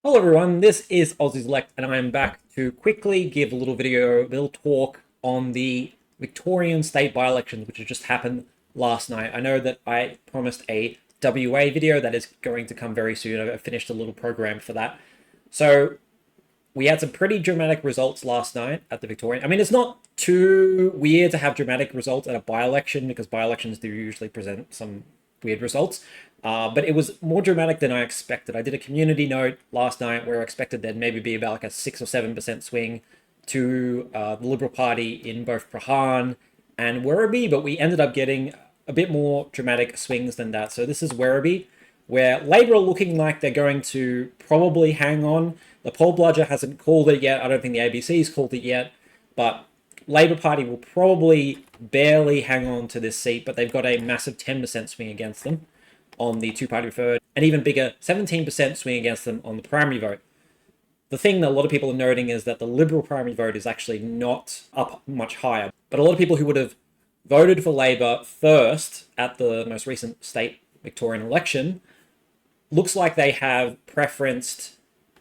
Hello everyone, this is Aussie's Elect, and I am back to quickly give a little talk on the Victorian state by-elections, which has just happened last night. I know that I promised a WA video that is going to come very soon. I've finished a little program for that. So we had some pretty dramatic results last night at the Victorian. I mean, it's not too weird to have dramatic results at a by-election because by-elections do usually present some weird results. But it was more dramatic than I expected. I did a community note last night where I expected there'd maybe be about like a 6 or 7% swing to the Liberal Party in both Prahran and Werribee, but we ended up getting a bit more dramatic swings than that. So this is Werribee, where Labor are looking like they're going to probably hang on. The poll bludger hasn't called it yet. I don't think the ABC's called it yet, but Labor Party will probably barely hang on to this seat, but they've got a massive 10% swing against them on the two-party preferred, and even bigger 17% swing against them on the primary vote. The thing that a lot of people are noting is that the Liberal primary vote is actually not up much higher, but a lot of people who would have voted for Labor first at the most recent state Victorian election looks like they have preferenced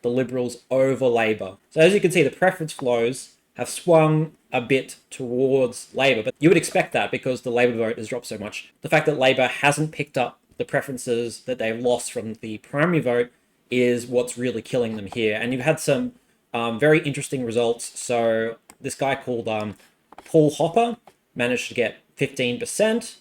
the Liberals over Labor. So as you can see, the preference flows have swung a bit towards Labor, but you would expect that because the Labor vote has dropped so much. The fact that Labor hasn't picked up the preferences that they've lost from the primary vote is what's really killing them here. And you've had some very interesting results. So this guy called Paul Hopper managed to get 15%.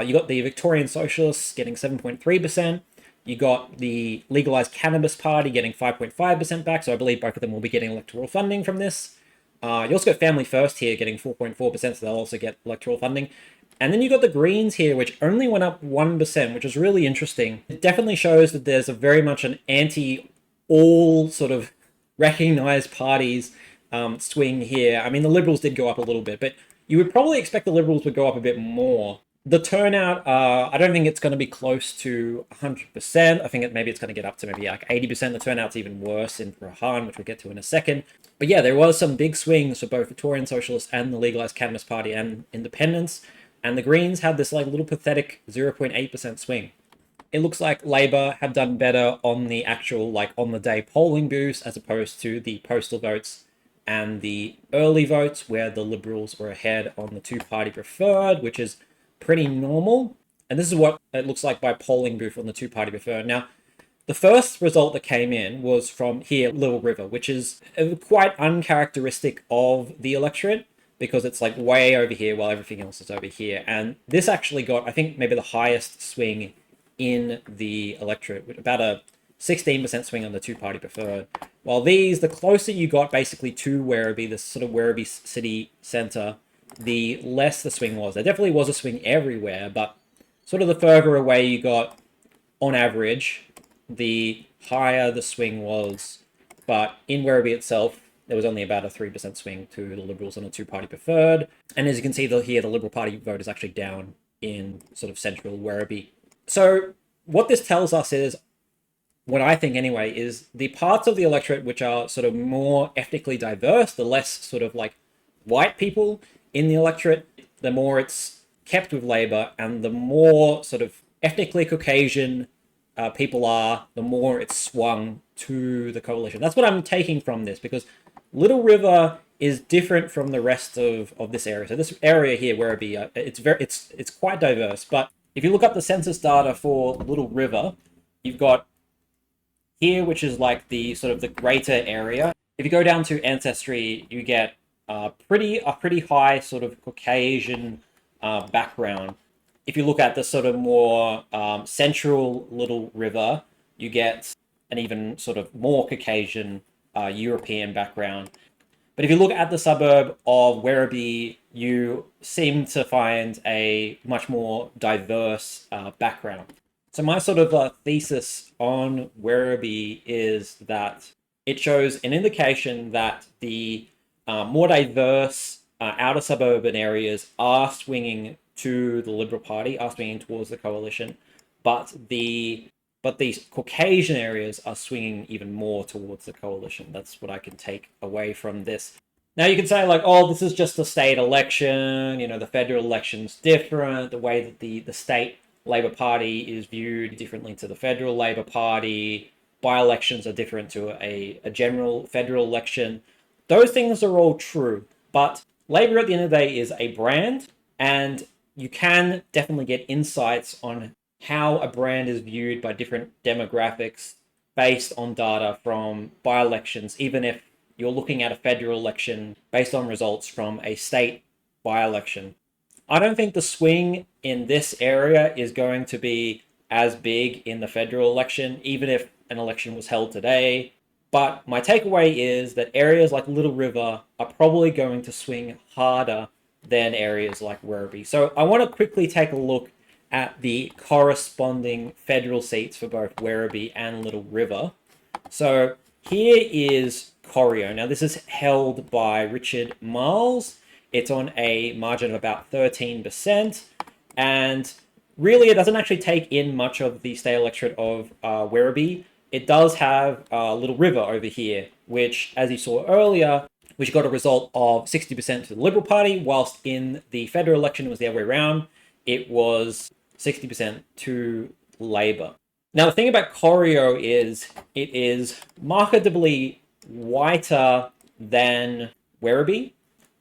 You got the Victorian Socialists getting 7.3%. You got the Legalized Cannabis Party getting 5.5% back, so I believe both of them will be getting electoral funding from this. You also got Family First here getting 4.4%, so they'll also get electoral funding. And then you got the Greens here, which only went up 1%, which is really interesting. It definitely shows that there's a very much an anti-all sort of recognized parties swing here. I mean, the Liberals did go up a little bit, but you would probably expect the Liberals would go up a bit more. The turnout, I don't think it's going to be close to 100%. I think maybe it's going to get up to maybe like 80%. The turnout's even worse in Prahran, which we'll get to in a second. But yeah, there was some big swings for both Victorian Socialists and the Legalised Cannabis Party and Independents. And the Greens had this like little pathetic 0.8% swing. It looks like Labor have done better on the actual like on the day polling booths as opposed to the postal votes and the early votes where the Liberals were ahead on the two-party preferred, which is pretty normal. And this is what it looks like by polling booth on the two-party preferred. Now, the first result that came in was from here, Little River, which is quite uncharacteristic of the electorate because it's like way over here while everything else is over here. And this actually got, I think, maybe the highest swing in the electorate, with about a 16% swing on the two-party preferred. While these, the closer you got basically to Werribee, this sort of Werribee city centre, the less the swing was. There definitely was a swing everywhere, but sort of the further away you got, on average, the higher the swing was. But in Werribee itself, there was only about a 3% swing to the Liberals on a two-party preferred. And as you can see here, the Liberal Party vote is actually down in sort of central Werribee. So what this tells us is, what I think anyway, is the parts of the electorate which are sort of more ethnically diverse, the less sort of like white people in the electorate, the more it's kept with Labor, and the more sort of ethnically Caucasian people are, the more it's swung to the coalition. That's what I'm taking from this, because Little River is different from the rest of this area. So this area here, Werribee, it's quite diverse. But if you look up the census data for Little River, you've got here, which is like the sort of the greater area. If you go down to Ancestry, you get a pretty high sort of Caucasian background. If you look at the sort of more central Little River, you get an even sort of more Caucasian European background. But if you look at the suburb of Werribee, you seem to find a much more diverse background. So my sort of thesis on Werribee is that it shows an indication that the more diverse outer suburban areas are swinging to the Liberal Party, are swinging towards the coalition, but these Caucasian areas are swinging even more towards the coalition. That's what I can take away from this. Now you can say like, oh, this is just a state election, you know, the federal election's different, the way that the state Labor Party is viewed differently to the federal Labor Party, by-elections are different to a general federal election. Those things are all true, but Labour at the end of the day is a brand, and you can definitely get insights on how a brand is viewed by different demographics based on data from by-elections, even if you're looking at a federal election based on results from a state by-election. I don't think the swing in this area is going to be as big in the federal election, even if an election was held today. But my takeaway is that areas like Little River are probably going to swing harder than areas like Werribee. So I want to quickly take a look at the corresponding federal seats for both Werribee and Little River. So here is Corio. Now this is held by Richard Marles. It's on a margin of about 13%. And really, it doesn't actually take in much of the state electorate of Werribee. It does have Little River over here, which, as you saw earlier, which got a result of 60% to the Liberal Party, whilst in the federal election it was the other way around. It was 60% to Labour. Now, the thing about Corio is it is markedly whiter than Werribee,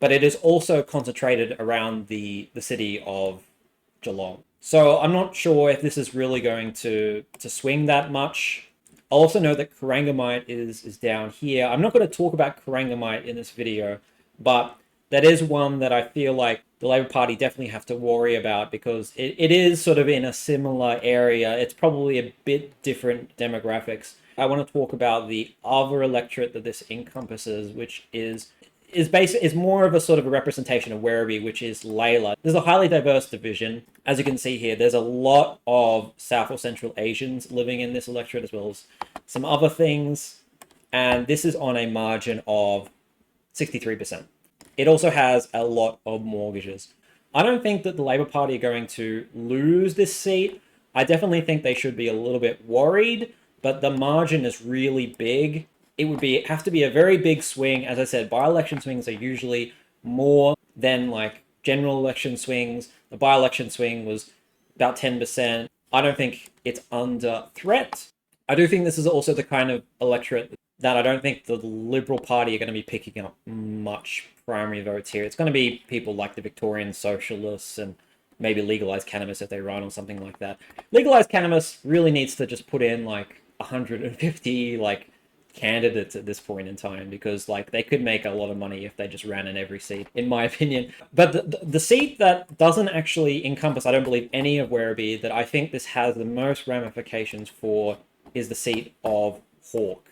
but it is also concentrated around the city of Geelong. So I'm not sure if this is really going to swing that much. I'll also know that Corangamite is down here. I'm not going to talk about Corangamite in this video, but that is one that I feel like the Labour Party definitely have to worry about, because it is sort of in a similar area. It's probably a bit different demographics. I want to talk about the other electorate that this encompasses, which is more of a sort of a representation of Werribee, which is Layla. There's a highly diverse division. As you can see here, there's a lot of South or Central Asians living in this electorate, as well as some other things. And this is on a margin of 63%. It also has a lot of mortgages. I don't think that the Labour Party are going to lose this seat. I definitely think they should be a little bit worried, but the margin is really big. It would have to be a very big swing. As I said, by-election swings are usually more than like general election swings. The by-election swing was about 10%. I don't think it's under threat. I do think this is also the kind of electorate that I don't think the Liberal Party are going to be picking up much primary votes here. It's going to be people like the Victorian Socialists and maybe legalized cannabis if they run or something like that. Legalized cannabis really needs to just put in like 150 like candidates at this point in time, because like they could make a lot of money if they just ran in every seat, in my opinion. But the seat that doesn't actually encompass, I don't believe, any of Werribee, that I think this has the most ramifications for, is the seat of Hawke.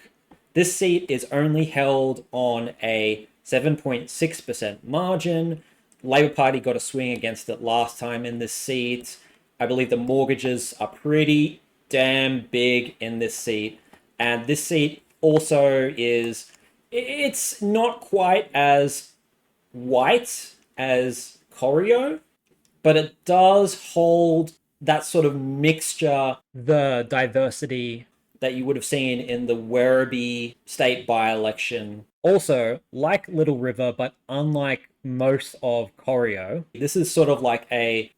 This seat is only held on a 7.6% margin. Labour Party got a swing against it last time in this seat. I believe the mortgages are pretty damn big in this seat. And this seat also it's not quite as white as Corio, but it does hold that sort of mixture, the diversity that you would have seen in the Werribee state by-election. Also, like Little River, but unlike most of Corio, this is sort of like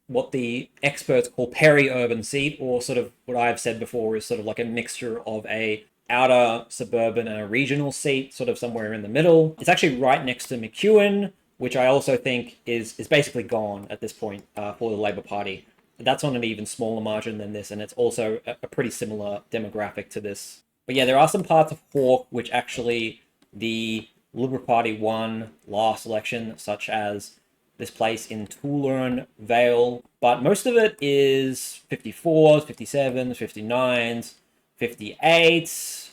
what the experts call peri-urban seat, or sort of what I've said before is sort of like a mixture of a outer suburban and a regional seat, sort of somewhere in the middle. It's actually right next to McEwen, which I also think is basically gone at this point for the Labour Party. That's on an even smaller margin than this, and it's also a pretty similar demographic to this. But yeah, there are some parts of Hawke which actually the Liberal Party won last election, such as this place in Toulon Vale, but most of it is 54s, 57s, 59s, 58s,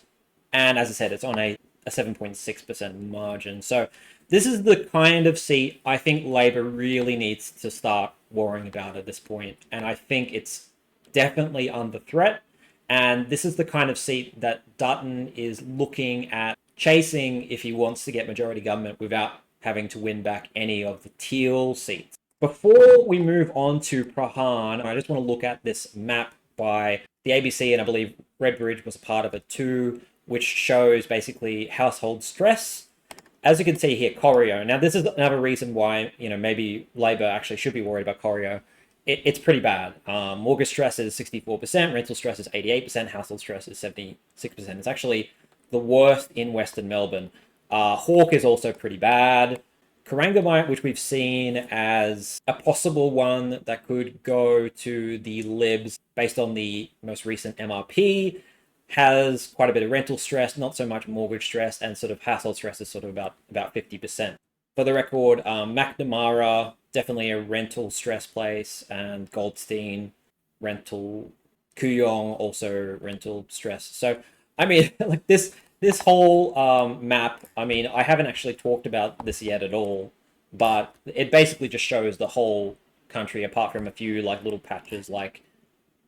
and as I said, it's on a 7.6% margin. So this is the kind of seat I think Labour really needs to start worrying about at this point, and I think it's definitely under threat. And this is the kind of seat that Dutton is looking at chasing if he wants to get majority government without having to win back any of the teal seats. Before we move on to Prahran, I just want to look at this map by the ABC, and I believe Redbridge was a part of it too, which shows basically household stress. As you can see here, Corio. Now, this is another reason why, maybe Labour actually should be worried about Corio, it's pretty bad. Mortgage stress is 64%, rental stress is 88%, household stress is 76%. It's actually the worst in Western Melbourne. Hawke is also pretty bad. Corangamite, which we've seen as a possible one that could go to the Libs based on the most recent MRP, has quite a bit of rental stress, not so much mortgage stress, and sort of household stress is sort of about 50%. For the record, McNamara, definitely a rental stress place, and Goldstein, rental. Kooyong, also rental stress. So, I mean, like this whole map, I mean, I haven't actually talked about this yet at all, but it basically just shows the whole country, apart from a few like little patches like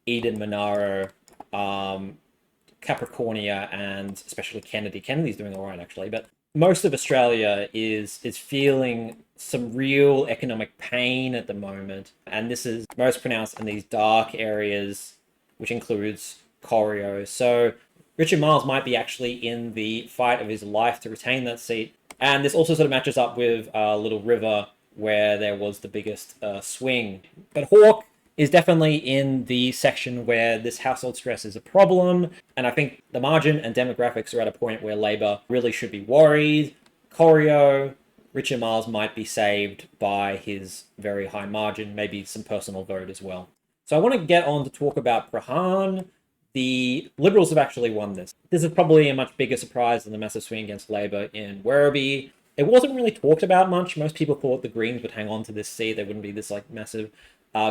Eden, Monaro, Capricornia, and especially Kennedy. Kennedy's doing all right actually, but most of Australia is feeling some real economic pain at the moment, and this is most pronounced in these dark areas, which includes Corio. So Richard Marles might be actually in the fight of his life to retain that seat, and this also sort of matches up with Little River, where there was the biggest swing. But Hawke is definitely in the section where this household stress is a problem. And I think the margin and demographics are at a point where Labor really should be worried. Corio, Richard Marles might be saved by his very high margin, maybe some personal vote as well. So I want to get on to talk about Prahran. The Liberals have actually won this. This is probably a much bigger surprise than the massive swing against Labor in Werribee. It wasn't really talked about much. Most people thought the Greens would hang on to this seat. There wouldn't be this like massive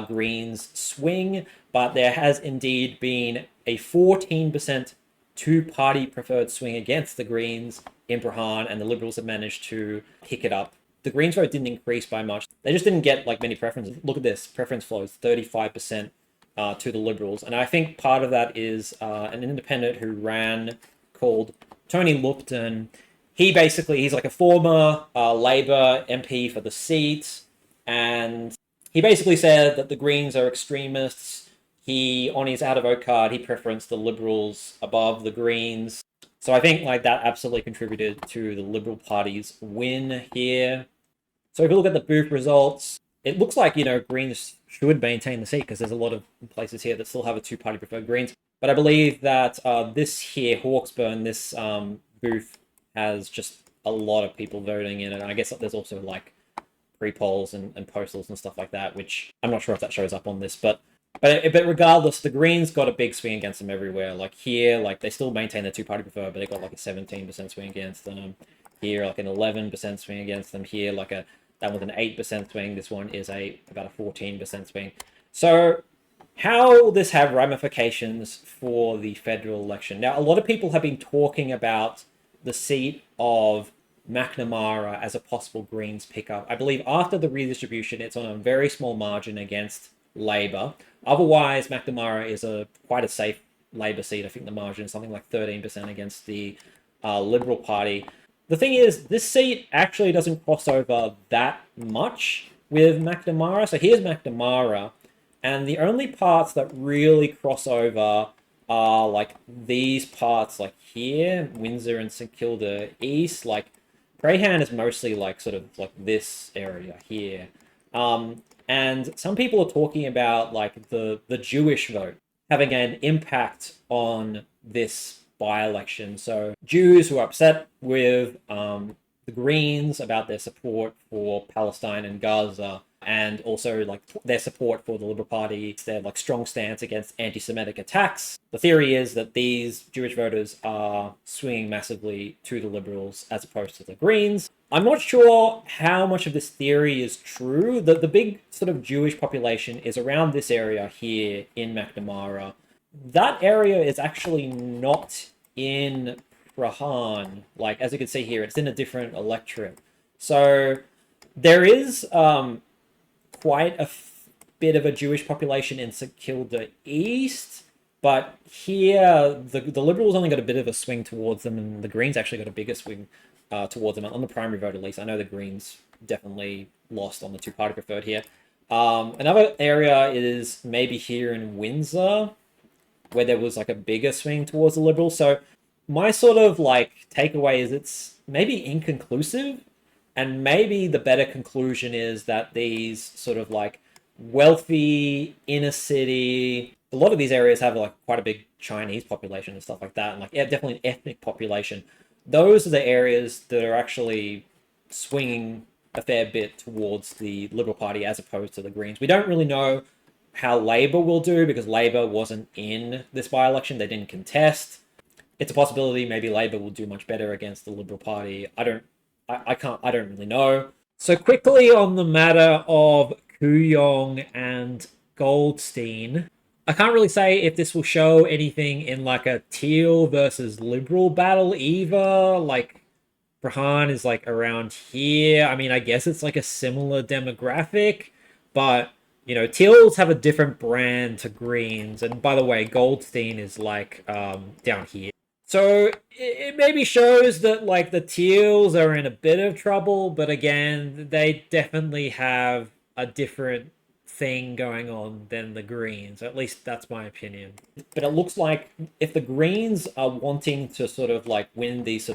Greens swing, but there has indeed been a 14% two-party preferred swing against the Greens in Prahran, and the Liberals have managed to pick it up. The Greens vote didn't increase by much. They just didn't get like many preferences. Look at this, preference flows 35% to the Liberals, and I think part of that is an independent who ran called Tony Lupton. He's like a former Labor MP for the seat, and he basically said that the Greens are extremists. On his out of vote card, he preferenced the Liberals above the Greens. So I think like that absolutely contributed to the Liberal Party's win here. So if you look at the booth results, it looks like, Greens should maintain the seat because there's a lot of places here that still have a two-party preferred Greens. But I believe that this here, Hawkesburn, this booth has just a lot of people voting in it. And I guess there's also like pre-polls and postals and stuff like that, which I'm not sure if that shows up on this, but regardless, the Greens got a big swing against them everywhere. Like here, like they still maintain the two-party preferred, but they got like a 17% swing against them. Here, like an 11% swing against them. Here, that was an 8% swing. This one is about a 14% swing. So how will this have ramifications for the federal election? Now, a lot of people have been talking about the seat of McNamara as a possible Greens pickup. I believe after the redistribution, it's on a very small margin against Labor. Otherwise, McNamara is quite a safe Labor seat. I think the margin is something like 13% against the Liberal Party. The thing is, this seat actually doesn't cross over that much with McNamara. So here's McNamara, and the only parts that really cross over are like these parts, like here, Windsor and St Kilda East. Like Prahran is mostly like sort of like this area here. And some people are talking about like the Jewish vote having an impact on this by-election. So Jews who are upset with the Greens about their support for Palestine and Gaza, and also like their support for the Liberal Party, their like strong stance against anti-Semitic attacks. The theory is that these Jewish voters are swinging massively to the Liberals as opposed to the Greens. I'm not sure how much of this theory is true. The big sort of Jewish population is around this area here in McNamara. That area is actually not in Prahran. Like, as you can see here, it's in a different electorate. So there is quite a bit of a Jewish population in St Kilda East, but here the Liberals only got a bit of a swing towards them, and the Greens actually got a bigger swing towards them on the primary vote, at least. I know the Greens definitely lost on the two-party preferred here. Another area is maybe here in Windsor, where there was like a bigger swing towards the Liberals. So my sort of like takeaway is it's maybe inconclusive, and maybe the better conclusion is that these sort of like wealthy inner city. A lot of these areas have like quite a big Chinese population and stuff like that, and like yeah, definitely an ethnic population. Those are the areas that are actually swinging a fair bit towards the Liberal Party as opposed to the Greens. We don't really know how Labour will do because Labour wasn't in this by-election. They didn't contest. It's a possibility maybe Labour will do much better against the Liberal Party. I don't really know. So quickly on the matter of Kooyong and Goldstein, I can't really say if this will show anything in like a teal versus liberal battle either. Like Prahran is like around here. I mean, I guess it's like a similar demographic, but you know, teals have a different brand to greens. And by the way, Goldstein is like down here. So it maybe shows that like the teals are in a bit of trouble, but again, they definitely have a different thing going on than the greens. At least that's my opinion. But it looks like if the greens are wanting to sort of like win these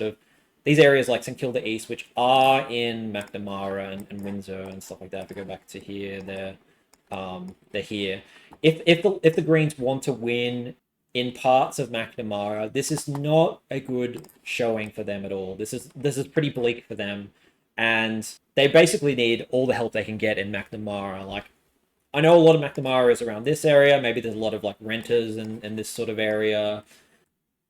areas like St Kilda East, which are in McNamara and Windsor and stuff like that. If we go back to here, they're here. If the Greens want to win in parts of McNamara, this is not a good showing for them at all. This is pretty bleak for them, and they basically need all the help they can get in McNamara. Like, I know a lot of McNamara is around this area. Maybe there's a lot of like renters in this sort of area.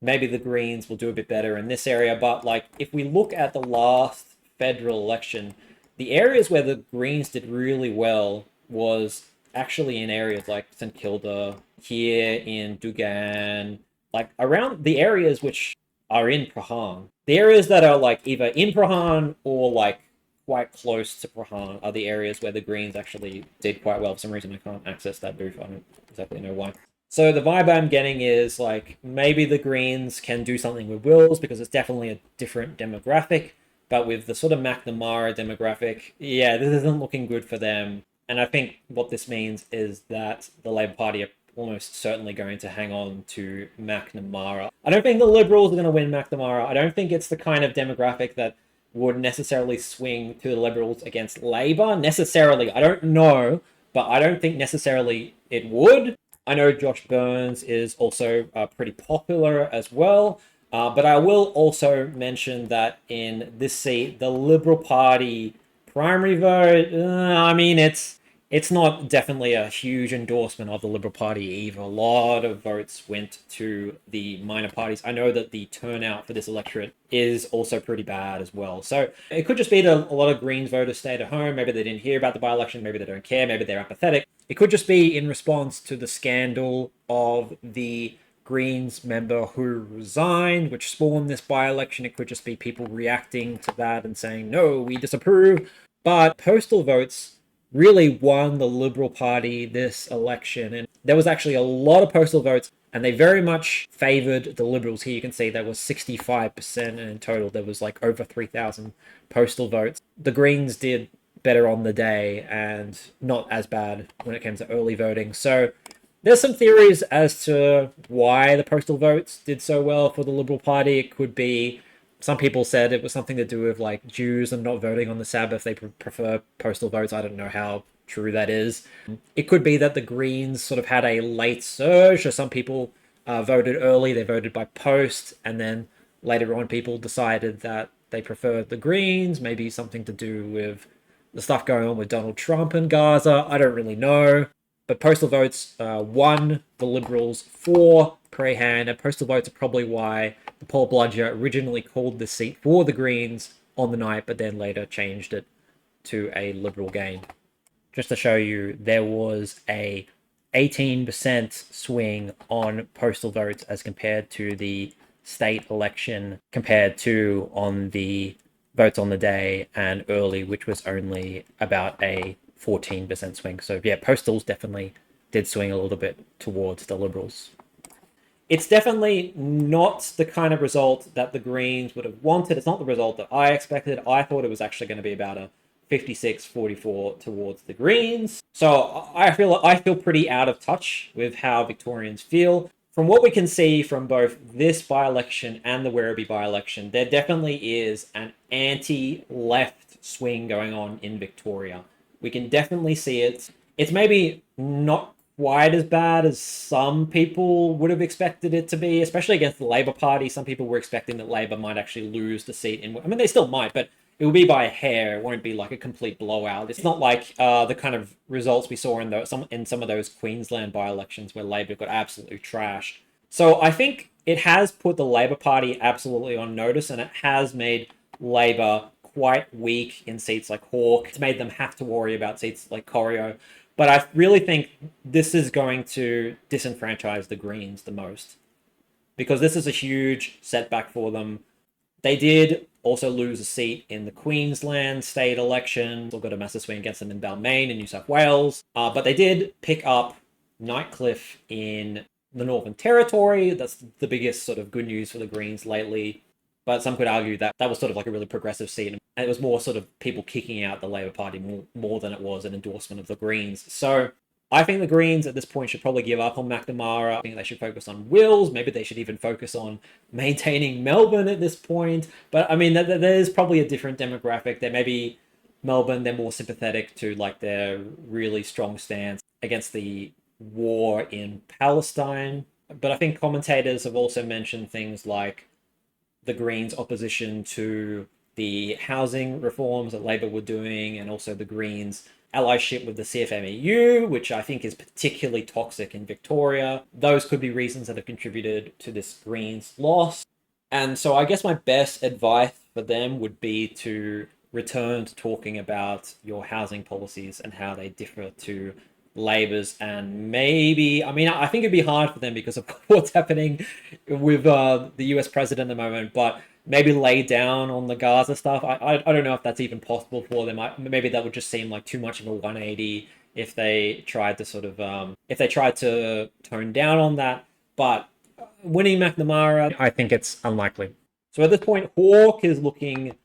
Maybe the Greens will do a bit better in this area, but like if we look at the last federal election, the areas where the Greens did really well was actually in areas like St Kilda, here in Dugan, like around the areas which are in Prahran. The areas that are like either in Prahran or like quite close to Prahran are the areas where the Greens actually did quite well. For some reason, I can't access that booth. I don't exactly know why. So the vibe I'm getting is like maybe the Greens can do something with Wills because it's definitely a different demographic. But with the sort of McNamara demographic, yeah, this isn't looking good for them. And I think what this means is that the Labour Party are almost certainly going to hang on to McNamara. I don't think the Liberals are going to win McNamara. I don't think it's the kind of demographic that would necessarily swing to the Liberals against Labour. Necessarily, I don't know, but I don't think necessarily it would. I know Josh Burns is also pretty popular as well. But I will also mention that in this seat, the Liberal Party primary vote, I mean, it's not definitely a huge endorsement of the Liberal Party either. A lot of votes went to the minor parties. I know that the turnout for this electorate is also pretty bad as well. So it could just be that a lot of Greens voters stayed at home. Maybe they didn't hear about the by-election. Maybe they don't care. Maybe they're apathetic. It could just be in response to the scandal of the Greens member who resigned, which spawned this by-election. It could just be people reacting to that and saying, no, we disapprove. But postal votes really won the Liberal Party this election. And there was actually a lot of postal votes, and they very much favoured the Liberals. Here you can see there was 65%, and in total there was like over 3,000 postal votes. The Greens did better on the day and not as bad when it came to early voting. So there's some theories as to why the postal votes did so well for the Liberal Party. It could be, some people said it was something to do with like Jews and not voting on the Sabbath. They prefer postal votes. I don't know how true that is. It could be that the Greens sort of had a late surge, or some people voted early. They voted by post, and then later on people decided that they preferred the Greens. Maybe something to do with the stuff going on with Donald Trump and Gaza. I don't really know. But postal votes won the Liberals for Prahran, and postal votes are probably why the Paul Bludger originally called the seat for the Greens on the night, but then later changed it to a Liberal gain. Just to show you, there was a 18% swing on postal votes as compared to the state election, compared to on the votes on the day and early, which was only about a 14% swing. So yeah, postals definitely did swing a little bit towards the Liberals. It's definitely not the kind of result that the Greens would have wanted. It's not the result that I expected. I thought it was actually going to be about a 56-44 towards the Greens. So I feel pretty out of touch with how Victorians feel. From what we can see from both this by-election and the Werribee by-election, there definitely is an anti-left swing going on in Victoria. We can definitely see it. It's maybe not quite as bad as some people would have expected it to be, especially against the Labour Party. Some people were expecting that Labour might actually lose the seat. I mean, they still might, but it will be by a hair. It won't be like a complete blowout. It's not like the kind of results we saw in some of those Queensland by-elections where Labour got absolutely trashed. So I think it has put the Labour Party absolutely on notice, and it has made Labour quite weak in seats like Hawke. It's made them have to worry about seats like Corio. But I really think this is going to disenfranchise the Greens the most, because this is a huge setback for them. They did also lose a seat in the Queensland state election. Still got a massive swing against them in Balmain in New South Wales. But they did pick up Nightcliff in the Northern Territory. That's the biggest sort of good news for the Greens lately. But some could argue that that was sort of like a really progressive seat. And it was more sort of people kicking out the Labour Party more than it was an endorsement of the Greens. So I think the Greens at this point should probably give up on McNamara. I think they should focus on Wills. Maybe they should even focus on maintaining Melbourne at this point. But I mean, there's probably a different demographic. There may be Melbourne, they're more sympathetic to like their really strong stance against the war in Palestine. But I think commentators have also mentioned things like the Greens' opposition to the housing reforms that Labour were doing, and also the Greens' allyship with the CFMEU, which I think is particularly toxic in Victoria. Those could be reasons that have contributed to this Greens loss. And so I guess my best advice for them would be to return to talking about your housing policies and how they differ to Labour's, and maybe, I mean, I think it'd be hard for them because of what's happening with the US president at the moment, but maybe lay down on the Gaza stuff. I don't know if that's even possible for them. Maybe that would just seem like too much of a 180 if they tried to sort of, if they tried to tone down on that. But winning McNamara, I think it's unlikely. So at this point, Hawke is looking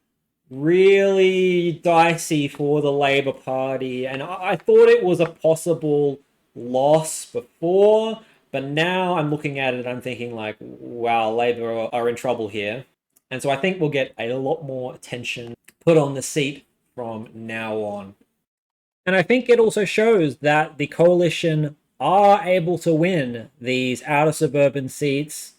really dicey for the Labour Party, and I thought it was a possible loss before, but now I'm looking at it and I'm thinking like, wow, Labour are in trouble here. And so I think we'll get a lot more attention put on the seat from now on. And I think it also shows that the coalition are able to win these outer suburban seats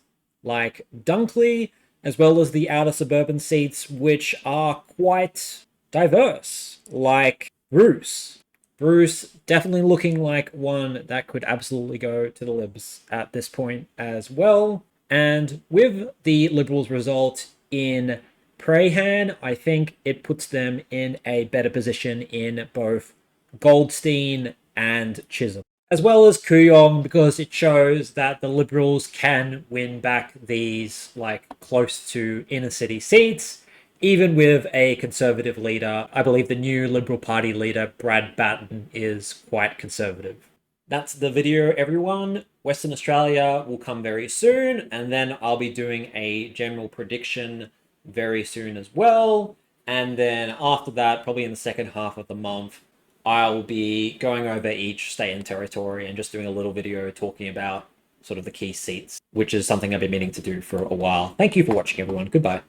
like Dunkley, as well as the outer suburban seats, which are quite diverse, like Bruce. Bruce definitely looking like one that could absolutely go to the Libs at this point as well. And with the Liberals' result in Prahran, I think it puts them in a better position in both Goldstein and Chisholm, as well as Kooyong, because it shows that the Liberals can win back these like close to inner city seats, even with a Conservative leader. I believe the new Liberal Party leader, Brad Batten, is quite conservative. That's the video, everyone. Western Australia will come very soon, and then I'll be doing a general prediction very soon as well. And then after that, probably in the second half of the month, I'll be going over each state and territory and just doing a little video talking about sort of the key seats, which is something I've been meaning to do for a while. Thank you for watching, everyone. Goodbye.